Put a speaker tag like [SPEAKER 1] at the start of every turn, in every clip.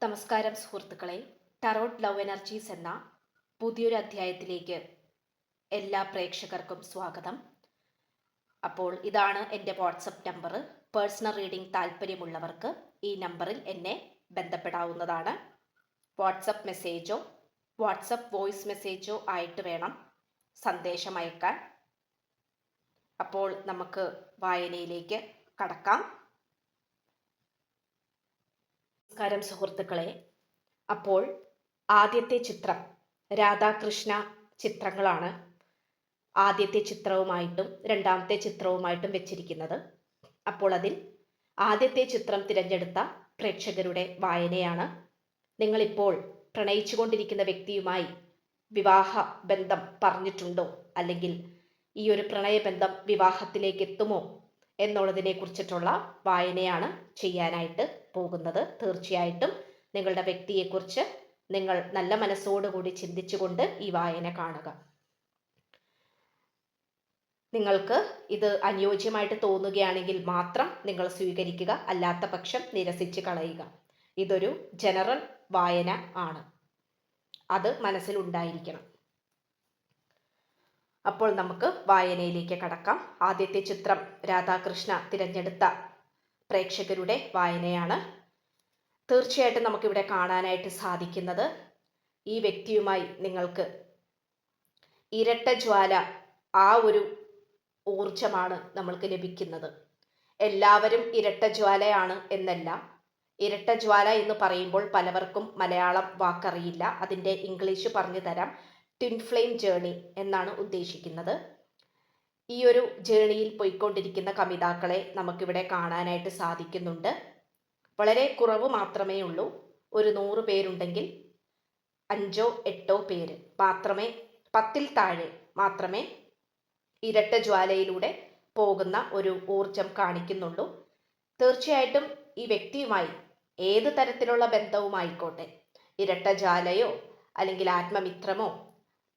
[SPEAKER 1] നമസ്കാരം സുഹൃത്തുക്കളെ. Tarot love energies എന്ന പുതിയൊരു അധ്യായത്തിലേക്ക് എല്ലാ പ്രേക്ഷകർക്കും സ്വാഗതം. അപ്പോൾ ഇതാണ് എൻ്റെ വാട്സപ്പ് നമ്പർ. പേഴ്സണൽ റീഡിംഗ് താല്പര്യമുള്ളവർക്ക് ഈ നമ്പറിൽ എന്നെ ബന്ധപ്പെടാവുന്നതാണ്. വാട്സപ്പ് മെസ്സേജോ വാട്സപ്പ് വോയിസ് മെസ്സേജോ ആയിട്ട് വേണം സന്ദേശം അയക്കാൻ. അപ്പോൾ നമുക്ക് വായനയിലേക്ക് കടക്കാം. നമസ്കാരം സുഹൃത്തുക്കളെ. അപ്പോൾ ആദ്യത്തെ ചിത്രം രാധാകൃഷ്ണ ചിത്രങ്ങളാണ് ആദ്യത്തെ ചിത്രവുമായിട്ടും രണ്ടാമത്തെ ചിത്രവുമായിട്ടും വെച്ചിരിക്കുന്നത്. അപ്പോൾ അതിൽ ആദ്യത്തെ ചിത്രം തിരഞ്ഞെടുത്ത പ്രേക്ഷകരുടെ വായനയാണ്. നിങ്ങളിപ്പോൾ പ്രണയിച്ചുകൊണ്ടിരിക്കുന്ന വ്യക്തിയുമായി വിവാഹ ബന്ധം പറഞ്ഞിട്ടുണ്ടോ, അല്ലെങ്കിൽ ഈ ഒരു പ്രണയബന്ധം വിവാഹത്തിലേക്ക് എത്തുമോ എന്നുള്ളതിനെ കുറിച്ചിട്ടുള്ള വായനയാണ് ചെയ്യാനായിട്ട് പോകുന്നത്. തീർച്ചയായിട്ടും നിങ്ങളുടെ വ്യക്തിയെക്കുറിച്ച് നിങ്ങൾ നല്ല മനസ്സോടുകൂടി ചിന്തിച്ചുകൊണ്ട് ഈ വായന കാണുക. നിങ്ങൾക്ക് ഇത് അനുയോജ്യമായിട്ട് തോന്നുകയാണെങ്കിൽ മാത്രം നിങ്ങൾ സ്വീകരിക്കുക, അല്ലാത്ത പക്ഷം നിരസിച്ച് കളയുക. ഇതൊരു ജനറൽ വായന ആണ്, അത് മനസ്സിലുണ്ടായിരിക്കണം. അപ്പോൾ നമുക്ക് വായനയിലേക്ക് കടക്കാം. ആദ്യത്തെ ചിത്രം രാധാകൃഷ്ണ തിരഞ്ഞെടുത്ത പ്രേക്ഷകരുടെ വായനയാണ്. തീർച്ചയായിട്ടും നമുക്കിവിടെ കാണാനായിട്ട് സാധിക്കുന്നത് ഈ വ്യക്തിയുമായി നിങ്ങൾക്ക് ഇരട്ട ജ്വാല, ആ ഒരു ഊർജമാണ് നമ്മൾക്ക് ലഭിക്കുന്നത്. എല്ലാവരും ഇരട്ട ജ്വാലയാണ് എന്നല്ല. ഇരട്ട ജ്വാല എന്ന് പറയുമ്പോൾ പലവർക്കും മലയാളം വാക്കറിയില്ല. അതിൻ്റെ ഇംഗ്ലീഷ് പറഞ്ഞു തരാം. ട്വിൻ ഫ്ലെയിം ജേണി എന്നാണ് ഉദ്ദേശിക്കുന്നത്. ഈ ഒരു ജേണിയിൽ പോയിക്കൊണ്ടിരിക്കുന്ന കമിതാക്കളെ നമുക്കിവിടെ കാണാനായിട്ട് സാധിക്കുന്നുണ്ട്. വളരെ കുറവ് മാത്രമേ ഉള്ളൂ. ഒരു 100 പേരുണ്ടെങ്കിൽ 5 8 പേര് മാത്രമേ, 10-ൽ താഴെ മാത്രമേ ഇരട്ട ജ്വാലയിലൂടെ പോകുന്ന ഒരു ഊർജം കാണിക്കുന്നുള്ളൂ. തീർച്ചയായിട്ടും ഈ വ്യക്തിയുമായി ഏത് തരത്തിലുള്ള ബന്ധവുമായിക്കോട്ടെ, ഇരട്ട ജ്വാലയോ അല്ലെങ്കിൽ ആത്മമിത്രമോ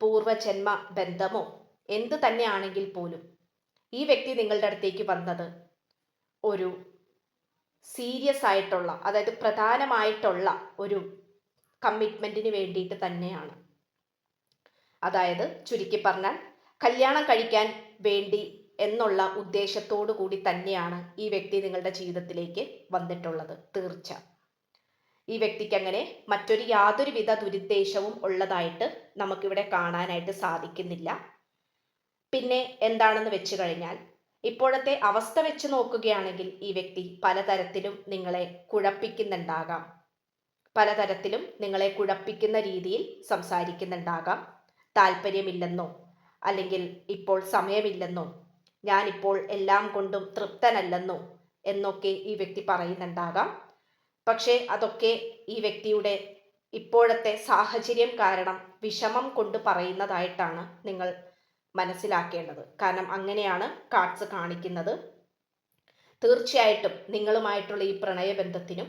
[SPEAKER 1] പൂർവജന്മ ബന്ധമോ എന്ത് തന്നെയാണെങ്കിൽ പോലും ഈ വ്യക്തി നിങ്ങളുടെ അടുത്തേക്ക് വന്നത് ഒരു സീരിയസ് ആയിട്ടുള്ള, അതായത് പ്രധാനമായിട്ടുള്ള ഒരു കമ്മിറ്റ്മെന്റിന് വേണ്ടിയിട്ട് തന്നെയാണ്. അതായത് ചുരുക്കി പറഞ്ഞാൽ കല്യാണം കഴിക്കാൻ വേണ്ടി എന്നുള്ള ഉദ്ദേശത്തോടു കൂടി തന്നെയാണ് ഈ വ്യക്തി നിങ്ങളുടെ ജീവിതത്തിലേക്ക് വന്നിട്ടുള്ളത്. തീർച്ച ഈ വ്യക്തിക്ക് അങ്ങനെ മറ്റൊരു യാതൊരുവിധ ദുരുദ്ദേശവും ഉള്ളതായിട്ട് നമുക്കിവിടെ കാണാനായിട്ട് സാധിക്കുന്നില്ല. പിന്നെ എന്താണെന്ന് വെച്ച് കഴിഞ്ഞാൽ, ഇപ്പോഴത്തെ അവസ്ഥ വെച്ച് നോക്കുകയാണെങ്കിൽ ഈ വ്യക്തി പലതരത്തിലും നിങ്ങളെ കുഴപ്പിക്കുന്നുണ്ടാകാം. പലതരത്തിലും നിങ്ങളെ കുഴപ്പിക്കുന്ന രീതിയിൽ സംസാരിക്കുന്നുണ്ടാകാം. താല്പര്യമില്ലെന്നോ, അല്ലെങ്കിൽ ഇപ്പോൾ സമയമില്ലെന്നോ, ഞാനിപ്പോൾ എല്ലാം കൊണ്ടും തൃപ്തനല്ലെന്നോ എന്നൊക്കെ ഈ വ്യക്തി പറയുന്നുണ്ടാകാം. പക്ഷേ അതൊക്കെ ഈ വ്യക്തിയുടെ ഇപ്പോഴത്തെ സാഹചര്യം കാരണം വിഷമം കൊണ്ട് പറയുന്നതായിട്ടാണ് നിങ്ങൾ മനസ്സിലാക്കേണ്ടത്. കാരണം അങ്ങനെയാണ് കാർഡ്സ് കാണിക്കുന്നത്. തീർച്ചയായിട്ടും നിങ്ങളുമായിട്ടുള്ള ഈ പ്രണയബന്ധത്തിനും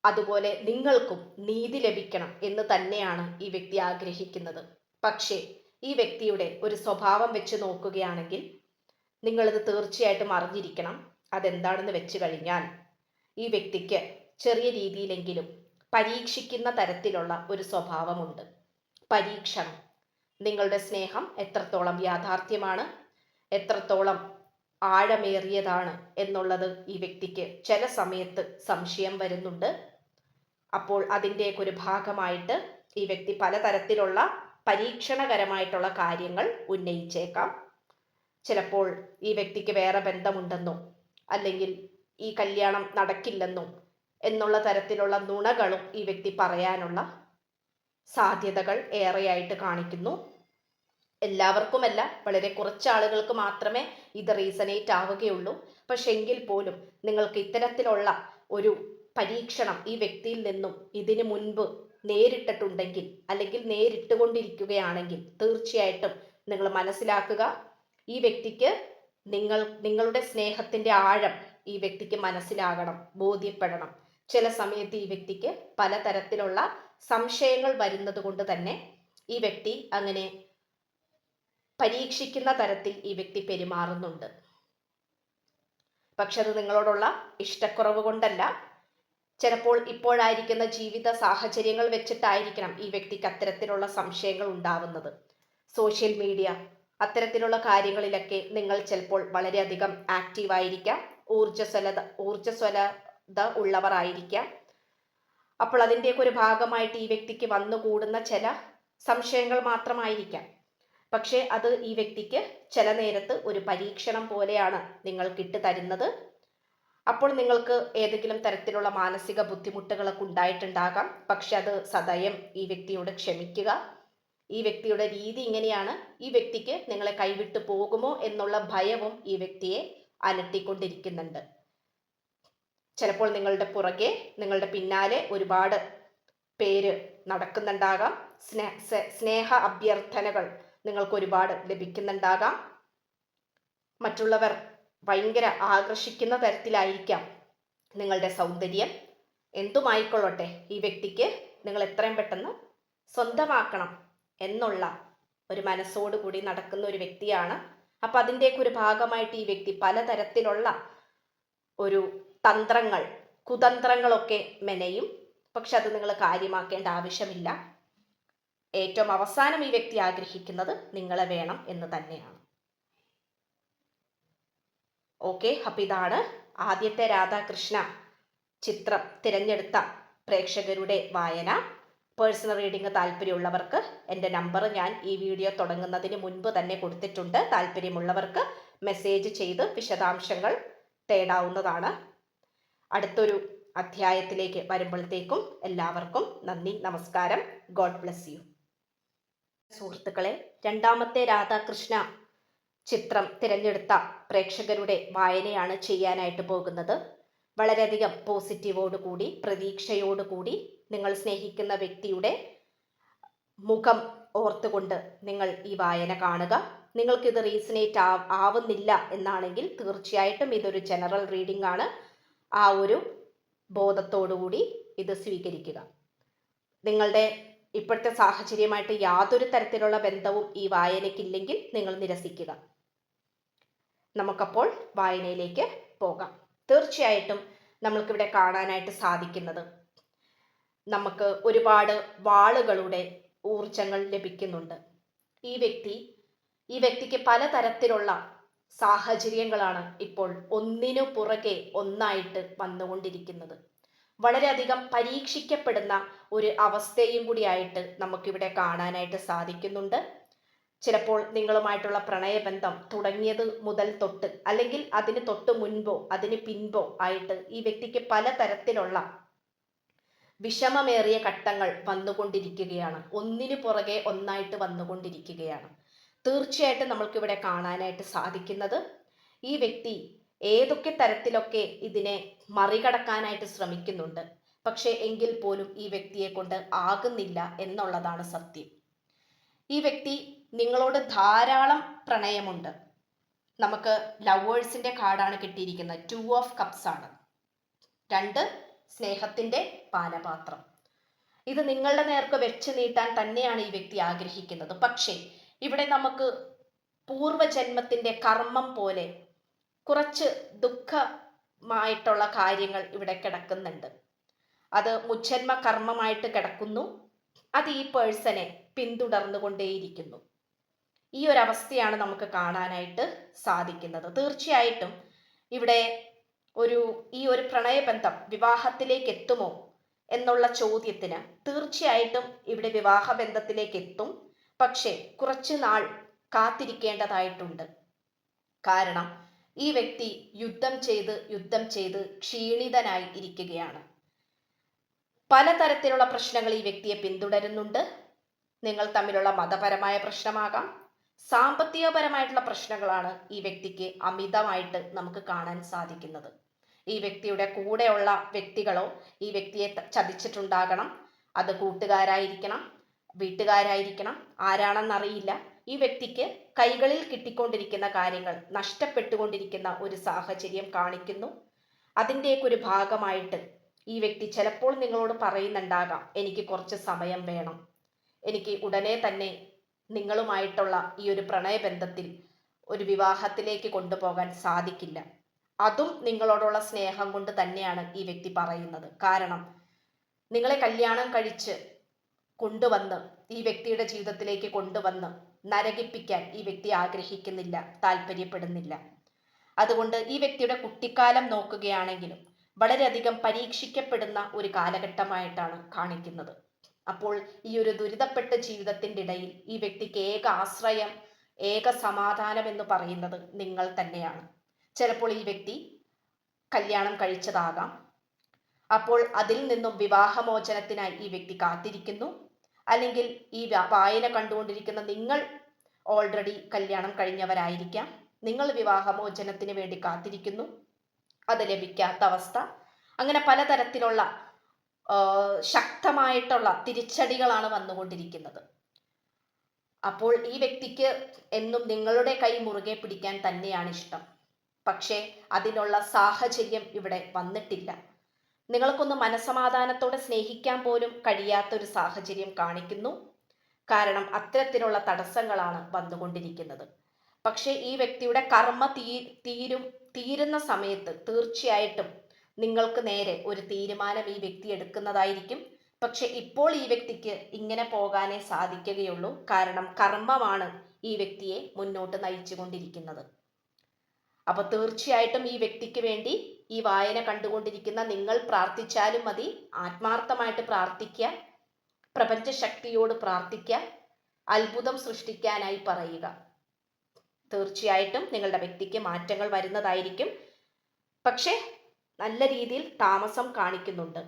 [SPEAKER 1] അതുപോലെ നിങ്ങൾക്കും നീതി ലഭിക്കണം എന്ന് തന്നെയാണ് ഈ വ്യക്തി ആഗ്രഹിക്കുന്നത്. പക്ഷേ ഈ വ്യക്തിയുടെ ഒരു സ്വഭാവം വെച്ച് നോക്കുകയാണെങ്കിൽ നിങ്ങളിത് തീർച്ചയായിട്ടും അറിഞ്ഞിരിക്കണം. അതെന്താണെന്ന് വെച്ച് കഴിഞ്ഞാൽ, ഈ വ്യക്തിക്ക് ചെറിയ രീതിയിലെങ്കിലും പരീക്ഷിക്കുന്ന തരത്തിലുള്ള ഒരു സ്വഭാവമുണ്ട്. പരീക്ഷണം. നിങ്ങളുടെ സ്നേഹം എത്രത്തോളം യാഥാർത്ഥ്യമാണ്, എത്രത്തോളം ആഴമേറിയതാണ് എന്നുള്ളത് ഈ വ്യക്തിക്ക് ചില സമയത്ത് സംശയം വരുന്നുണ്ട്. അപ്പോൾ അതിൻ്റെയൊക്കെ ഒരു ഭാഗമായിട്ട് ഈ വ്യക്തി പലതരത്തിലുള്ള പരീക്ഷണകരമായിട്ടുള്ള കാര്യങ്ങൾ ഉന്നയിച്ചേക്കാം. ചിലപ്പോൾ ഈ വ്യക്തിക്ക് വേറെ ബന്ധമുണ്ടെന്നോ, അല്ലെങ്കിൽ ഈ കല്യാണം നടക്കില്ലെന്നോ എന്നുള്ള തരത്തിലുള്ള നുണകളും ഈ വ്യക്തി പറയാനുള്ള സാധ്യതകൾ ഏറെയായിട്ട് കാണിക്കുന്നു. എല്ലാവർക്കുമല്ല, വളരെ കുറച്ച് ആളുകൾക്ക് മാത്രമേ ഇത് റീസണേറ്റ് ആവുകയുള്ളൂ. പക്ഷെ എങ്കിൽ പോലും നിങ്ങൾക്ക് ഇത്തരത്തിലുള്ള ഒരു പരീക്ഷണം ഈ വ്യക്തിയിൽ നിന്നും ഇതിനു മുൻപ് നേരിട്ടിട്ടുണ്ടെങ്കിൽ, അല്ലെങ്കിൽ നേരിട്ടുകൊണ്ടിരിക്കുകയാണെങ്കിൽ, തീർച്ചയായിട്ടും നിങ്ങൾ മനസ്സിലാക്കുക, ഈ വ്യക്തിക്ക് നിങ്ങളുടെ സ്നേഹത്തിന്റെ ആഴം ഈ വ്യക്തിക്ക് മനസ്സിലാകണം, ബോധ്യപ്പെടണം. ചില സമയത്ത് ഈ വ്യക്തിക്ക് പലതരത്തിലുള്ള സംശയങ്ങൾ വരുന്നത് കൊണ്ട് തന്നെ ഈ വ്യക്തി അങ്ങനെ പരീക്ഷിക്കുന്ന തരത്തിൽ ഈ വ്യക്തി പെരുമാറുന്നുണ്ട്. പക്ഷെ അത് നിങ്ങളോടുള്ള ഇഷ്ടക്കുറവ് കൊണ്ടല്ല, ചിലപ്പോൾ ഇപ്പോഴായിരിക്കുന്ന ജീവിത സാഹചര്യങ്ങൾ വെച്ചിട്ടായിരിക്കണം ഈ വ്യക്തിക്ക് അത്തരത്തിലുള്ള സംശയങ്ങൾ ഉണ്ടാവുന്നത്. സോഷ്യൽ മീഡിയ അത്തരത്തിലുള്ള കാര്യങ്ങളിലൊക്കെ നിങ്ങൾ ചിലപ്പോൾ വളരെയധികം ആക്റ്റീവായിരിക്കാം, ഊർജ്ജസ്വലത ഉള്ളവർ അപ്പോൾ അതിൻ്റെയൊക്കെ ഒരു ഭാഗമായിട്ട് ഈ വ്യക്തിക്ക് വന്നുകൂടുന്ന ചില സംശയങ്ങൾ മാത്രമായിരിക്കാം. പക്ഷേ അത് ഈ വ്യക്തിക്ക് ചില നേരത്ത് ഒരു പരീക്ഷണം പോലെയാണ് നിങ്ങൾക്കിട്ട് തരുന്നത്. അപ്പോൾ നിങ്ങൾക്ക് ഏതെങ്കിലും തരത്തിലുള്ള മാനസിക ബുദ്ധിമുട്ടുകളൊക്കെ ഉണ്ടായിട്ടുണ്ടാകാം. പക്ഷെ അത് സദയം ഈ വ്യക്തിയോട് ക്ഷമിക്കുക. ഈ വ്യക്തിയുടെ രീതി ഇങ്ങനെയാണ്. ഈ വ്യക്തിക്ക് നിങ്ങളെ കൈവിട്ടു പോകുമോ എന്നുള്ള ഭയവും ഈ വ്യക്തിയെ അലട്ടിക്കൊണ്ടിരിക്കുന്നുണ്ട്. ചിലപ്പോൾ നിങ്ങളുടെ പുറകെ, നിങ്ങളുടെ പിന്നാലെ ഒരുപാട് പേര് നടക്കുന്നുണ്ടാകാം. സ്നേഹ അഭ്യർത്ഥനകൾ നിങ്ങൾക്ക് ഒരുപാട് ലഭിക്കുന്നുണ്ടാകാം. മറ്റുള്ളവർ ഭയങ്കര ആകർഷിക്കുന്ന തരത്തിലായിരിക്കാം നിങ്ങളുടെ സൗന്ദര്യം. എന്തുമായിക്കൊള്ളട്ടെ, ഈ വ്യക്തിക്ക് നിങ്ങൾ എത്രയും പെട്ടെന്ന് സ്വന്തമാക്കണം എന്നുള്ള ഒരു മനസ്സോടുകൂടി നടക്കുന്ന ഒരു വ്യക്തിയാണ്. അപ്പം അതിൻ്റെയൊക്കെ ഒരു ഭാഗമായിട്ട് ഈ വ്യക്തി പലതരത്തിലുള്ള ഒരു കുതന്ത്രങ്ങളൊക്കെ മെനയും. പക്ഷെ അത് നിങ്ങൾ കാര്യമാക്കേണ്ട ആവശ്യമില്ല. ഏറ്റവും അവസാനം ഈ വ്യക്തി ആഗ്രഹിക്കുന്നത് നിങ്ങളെ വേണം എന്ന് തന്നെയാണ്. ഓക്കെ, അപ്പം ഇതാണ് ആദ്യത്തെ രാധാകൃഷ്ണ ചിത്രം തിരഞ്ഞെടുത്ത പ്രേക്ഷകരുടെ വായന. പേഴ്സണൽ റീഡിംഗ് താല്പര്യമുള്ളവർക്ക് എൻ്റെ നമ്പർ ഞാൻ ഈ വീഡിയോ തുടങ്ങുന്നതിന് മുൻപ് തന്നെ കൊടുത്തിട്ടുണ്ട്. താല്പര്യമുള്ളവർക്ക് മെസ്സേജ് ചെയ്ത് വിശദാംശങ്ങൾ തേടാവുന്നതാണ്. അടുത്തൊരു അധ്യായത്തിലേക്ക് വരുമ്പോഴത്തേക്കും എല്ലാവർക്കും നന്ദി, നമസ്കാരം. God bless you. സുഹൃത്തുക്കളെ, രണ്ടാമത്തെ രാധാകൃഷ്ണ ചിത്രം തിരഞ്ഞെടുത്ത പ്രേക്ഷകരുടെ വായനയാണ് ചെയ്യാനായിട്ട് പോകുന്നത്. വളരെയധികം പോസിറ്റീവോടുകൂടി, പ്രതീക്ഷയോടുകൂടി നിങ്ങൾ സ്നേഹിക്കുന്ന വ്യക്തിയുടെ മുഖം ഓർത്തുകൊണ്ട് നിങ്ങൾ ഈ വായന കാണുക. നിങ്ങൾക്കിത് റീസണേറ്റ് ആവുന്നില്ല എന്നാണെങ്കിൽ തീർച്ചയായിട്ടും ഇതൊരു ജനറൽ റീഡിംഗ് ആണ്. ആ ഒരു ബോധത്തോടുകൂടി ഇത് സ്വീകരിക്കുക. നിങ്ങളുടെ ഇപ്പോഴത്തെ സാഹചര്യമായിട്ട് യാതൊരു തരത്തിലുള്ള ബന്ധവും ഈ വായനയ്ക്കില്ലെങ്കിൽ നിങ്ങൾ നിരസിക്കുക. നമുക്കപ്പോൾ വായനയിലേക്ക് പോകാം. തീർച്ചയായിട്ടും നമ്മൾക്കിവിടെ കാണാനായിട്ട് സാധിക്കുന്നത്, നമുക്ക് ഒരുപാട് വാളുകളുടെ ഊർജങ്ങൾ ലഭിക്കുന്നുണ്ട്. ഈ വ്യക്തിക്ക് പലതരത്തിലുള്ള സാഹചര്യങ്ങളാണ് ഇപ്പോൾ ഒന്നിനു പുറകെ ഒന്നായിട്ട് വന്നുകൊണ്ടിരിക്കുന്നത്. വളരെയധികം പരീക്ഷിക്കപ്പെടുന്ന ഒരു അവസ്ഥയും കൂടിയായിട്ട് നമുക്കിവിടെ കാണാനായിട്ട് സാധിക്കുന്നുണ്ട്. ചിലപ്പോൾ നിങ്ങളുമായിട്ടുള്ള പ്രണയബന്ധം തുടങ്ങിയത് മുതൽ തൊട്ട്, അല്ലെങ്കിൽ അതിന് തൊട്ട് മുൻപോ അതിന് പിൻപോ ആയിട്ട് ഈ വ്യക്തിക്ക് പലതരത്തിലുള്ള വിഷമമേറിയ ഘട്ടങ്ങൾ വന്നുകൊണ്ടിരിക്കുകയാണ്. ഒന്നിനു പുറകെ ഒന്നായിട്ട് വന്നുകൊണ്ടിരിക്കുകയാണ്. തീർച്ചയായിട്ടും നമ്മൾക്കിവിടെ കാണാനായിട്ട് സാധിക്കുന്നത്, ഈ വ്യക്തി ഏതൊക്കെ തരത്തിലൊക്കെ ഇതിനെ മറികടക്കാനായിട്ട് ശ്രമിക്കുന്നുണ്ട്. പക്ഷേ എങ്കിൽ പോലും ഈ വ്യക്തിയെ കൊണ്ട് ആകുന്നില്ല എന്നുള്ളതാണ് സത്യം. ഈ വ്യക്തി നിങ്ങളോട് ധാരാളം പ്രണയമുണ്ട്. നമുക്ക് ലവേഴ്സിന്റെ കാർഡാണ് കിട്ടിയിരിക്കുന്നത്. 2 ഓഫ് കപ്സ് ആണ്. 2 സ്നേഹത്തിന്റെ പാനപാത്രം. ഇത് നിങ്ങളുടെ നേർക്ക് വെച്ച് നീട്ടാൻ തന്നെയാണ് ഈ വ്യക്തി ആഗ്രഹിക്കുന്നത്. പക്ഷേ ഇവിടെ നമുക്ക് പൂർവജന്മത്തിന്റെ കർമ്മം പോലെ കുറച്ച് ദുഃഖമായിട്ടുള്ള കാര്യങ്ങൾ ഇവിടെ കിടക്കുന്നുണ്ട്. അത് മുജ്ജന്മ കർമ്മമായിട്ട് കിടക്കുന്നു. അത് ഈ പേഴ്സണെ പിന്തുടർന്നുകൊണ്ടേയിരിക്കുന്നു. ഈ ഒരു അവസ്ഥയാണ് നമുക്ക് കാണാനായിട്ട് സാധിക്കുന്നത്. തീർച്ചയായിട്ടും ഇവിടെ ഈ ഒരു പ്രണയബന്ധം വിവാഹത്തിലേക്ക് എത്തുമോ എന്നുള്ള ചോദ്യത്തിന് തീർച്ചയായിട്ടും ഇവിടെ വിവാഹബന്ധത്തിലേക്ക് എത്തും. പക്ഷേ കുറച്ചു നാൾ കാത്തിരിക്കേണ്ടതായിട്ടുണ്ട്. കാരണം ഈ വ്യക്തി യുദ്ധം ചെയ്ത് ക്ഷീണിതനായി ഇരിക്കുകയാണ്. പലതരത്തിലുള്ള പ്രശ്നങ്ങൾ ഈ വ്യക്തിയെ പിന്തുടരുന്നുണ്ട്. നിങ്ങൾ തമ്മിലുള്ള മതപരമായ പ്രശ്നമാകാം, സാമ്പത്തികപരമായിട്ടുള്ള പ്രശ്നങ്ങളാണ് ഈ വ്യക്തിക്ക് അമിതമായിട്ട് നമുക്ക് കാണാൻ സാധിക്കുന്നത്. ഈ വ്യക്തിയുടെ കൂടെയുള്ള വ്യക്തികളോ ഈ വ്യക്തിയെ ചതിച്ചിട്ടുണ്ടാകണം. അത് കൂട്ടുകാരായിരിക്കണം, വീട്ടുകാരായിരിക്കണം, ആരാണെന്നറിയില്ല. ഈ വ്യക്തിക്ക് കൈകളിൽ കിട്ടിക്കൊണ്ടിരിക്കുന്ന കാര്യങ്ങൾ നഷ്ടപ്പെട്ടുകൊണ്ടിരിക്കുന്ന ഒരു സാഹചര്യം കാണിക്കുന്നു. അതിൻ്റെയൊക്കെ ഒരു ഭാഗമായിട്ട് ഈ വ്യക്തി ചിലപ്പോൾ നിങ്ങളോട് പറയുന്നുണ്ടാകാം, എനിക്ക് കുറച്ച് സമയം വേണം, എനിക്ക് ഉടനെ തന്നെ നിങ്ങളുമായിട്ടുള്ള ഈ ഒരു പ്രണയബന്ധത്തിൽ ഒരു വിവാഹത്തിലേക്ക് കൊണ്ടുപോകാൻ സാധിക്കില്ല. അതും നിങ്ങളോടുള്ള സ്നേഹം കൊണ്ട് തന്നെയാണ് ഈ വ്യക്തി പറയുന്നത്. കാരണം നിങ്ങളെ കല്യാണം കഴിച്ച് കൊണ്ടുവന്ന് ഈ വ്യക്തിയുടെ ജീവിതത്തിലേക്ക് കൊണ്ടുവന്ന് നരകിപ്പിക്കാൻ ഈ വ്യക്തി ആഗ്രഹിക്കുന്നില്ല, താല്പര്യപ്പെടുന്നില്ല. അതുകൊണ്ട് ഈ വ്യക്തിയുടെ കുട്ടിക്കാലം നോക്കുകയാണെങ്കിലും വളരെയധികം പരീക്ഷിക്കപ്പെടുന്ന ഒരു കാലഘട്ടമായിട്ടാണ് കാണിക്കുന്നത്. അപ്പോൾ ഈ ഒരു ദുരിതപ്പെട്ട ജീവിതത്തിൻ്റെ ഇടയിൽ ഈ വ്യക്തിക്ക് ഏക ആശ്രയം, ഏക സമാധാനം എന്ന് പറയുന്നത് നിങ്ങൾ തന്നെയാണ്. ചിലപ്പോൾ ഈ വ്യക്തി കല്യാണം കഴിച്ചതാകാം. അപ്പോൾ അതിൽ നിന്നും വിവാഹമോചനത്തിനായി ഈ വ്യക്തി കാത്തിരിക്കുന്നു. അല്ലെങ്കിൽ ഈ വായന കണ്ടുകൊണ്ടിരിക്കുന്ന നിങ്ങൾ ഓൾറെഡി കല്യാണം കഴിഞ്ഞവരായിരിക്കാം. നിങ്ങൾ വിവാഹമോചനത്തിന് വേണ്ടി കാത്തിരിക്കുന്നു, അത് ലഭിക്കാത്ത അവസ്ഥ. അങ്ങനെ പലതരത്തിലുള്ള ശക്തമായിട്ടുള്ള തിരിച്ചടികളാണ് വന്നുകൊണ്ടിരിക്കുന്നത്. അപ്പോൾ ഈ വ്യക്തിക്ക് എന്നും നിങ്ങളുടെ കൈ മുറുകെ പിടിക്കാൻ തന്നെയാണ് ഇഷ്ടം. പക്ഷേ അതിനുള്ള സാഹചര്യം ഇവിടെ വന്നിട്ടില്ല. നിങ്ങൾക്കൊന്ന് മനസമാധാനത്തോടെ സ്നേഹിക്കാൻ പോലും കഴിയാത്തൊരു സാഹചര്യം കാണിക്കുന്നു. കാരണം അത്തരത്തിലുള്ള തടസ്സങ്ങളാണ് വന്നുകൊണ്ടിരിക്കുന്നത്. പക്ഷേ ഈ വ്യക്തിയുടെ കർമ്മ തീരുന്ന സമയത്ത് തീർച്ചയായിട്ടും നിങ്ങൾക്ക് നേരെ ഒരു തീരുമാനം ഈ വ്യക്തി എടുക്കുന്നതായിരിക്കും. പക്ഷെ ഇപ്പോൾ ഈ വ്യക്തിക്ക് ഇങ്ങനെ പോകാനേ സാധിക്കുകയുള്ളൂ. കാരണം കർമ്മമാണ് ഈ വ്യക്തിയെ മുന്നോട്ട് നയിച്ചുകൊണ്ടിരിക്കുന്നത്. അപ്പോൾ തീർച്ചയായിട്ടും ഈ വ്യക്തിക്ക് വേണ്ടി ഈ വായന കണ്ടുകൊണ്ടിരിക്കുന്ന നിങ്ങൾ പ്രാർത്ഥിച്ചാലും മതി. ആത്മാർത്ഥമായിട്ട് പ്രാർത്ഥിക്കുക, പ്രപഞ്ചശക്തിയോട് പ്രാർത്ഥിക്കുക, അത്ഭുതം സൃഷ്ടിക്കാനായി പറയുക. തീർച്ചയായിട്ടും നിങ്ങളുടെ വ്യക്തിക്ക് മാറ്റങ്ങൾ വരുന്നതായിരിക്കും. പക്ഷേ നല്ല രീതിയിൽ താമസം കാണിക്കുന്നുണ്ട്.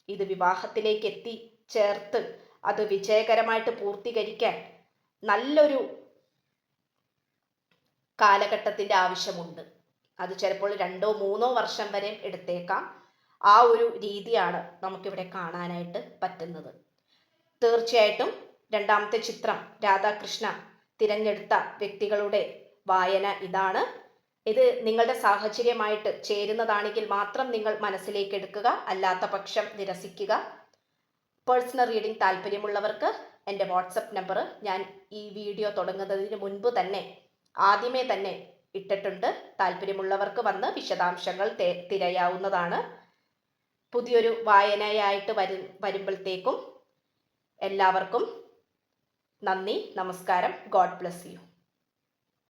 [SPEAKER 1] ഇത് വിവാഹത്തിലേക്ക് എത്തിച്ചേർത്ത് അത് വിജയകരമായിട്ട് പൂർത്തീകരിക്കാൻ നല്ലൊരു കാലഘട്ടത്തിൻ്റെ ആവശ്യമുണ്ട്. അത് ചിലപ്പോൾ 2-3 വർഷം വരെ എടുത്തേക്കാം. ആ ഒരു രീതിയാണ് നമുക്കിവിടെ കാണാനായിട്ട് പറ്റുന്നത്. തീർച്ചയായിട്ടും രണ്ടാമത്തെ ചിത്രം രാധാകൃഷ്ണ തിരഞ്ഞെടുത്ത വ്യക്തികളുടെ വായന ഇതാണ്. ഇത് നിങ്ങളുടെ സാഹചര്യമായിട്ട് ചേരുന്നതാണെങ്കിൽ മാത്രം നിങ്ങൾ മനസ്സിലേക്ക് എടുക്കുക, അല്ലാത്ത പക്ഷം നിരസിക്കുക. പേഴ്സണൽ റീഡിംഗ് താല്പര്യമുള്ളവർക്ക് എൻ്റെ വാട്സപ്പ് നമ്പർ ഞാൻ ഈ വീഡിയോ തുടങ്ങുന്നതിന് മുൻപ് തന്നെ ആദ്യമേ തന്നെ ഇട്ടിട്ടുണ്ട്. താല്പര്യമുള്ളവർക്ക് വന്ന് വിശദാംശങ്ങൾ തിരയാവുന്നതാണ്. പുതിയൊരു വായനയായിട്ട് വരുമ്പോഴത്തേക്കും എല്ലാവർക്കും നന്ദി, നമസ്കാരം. God bless you.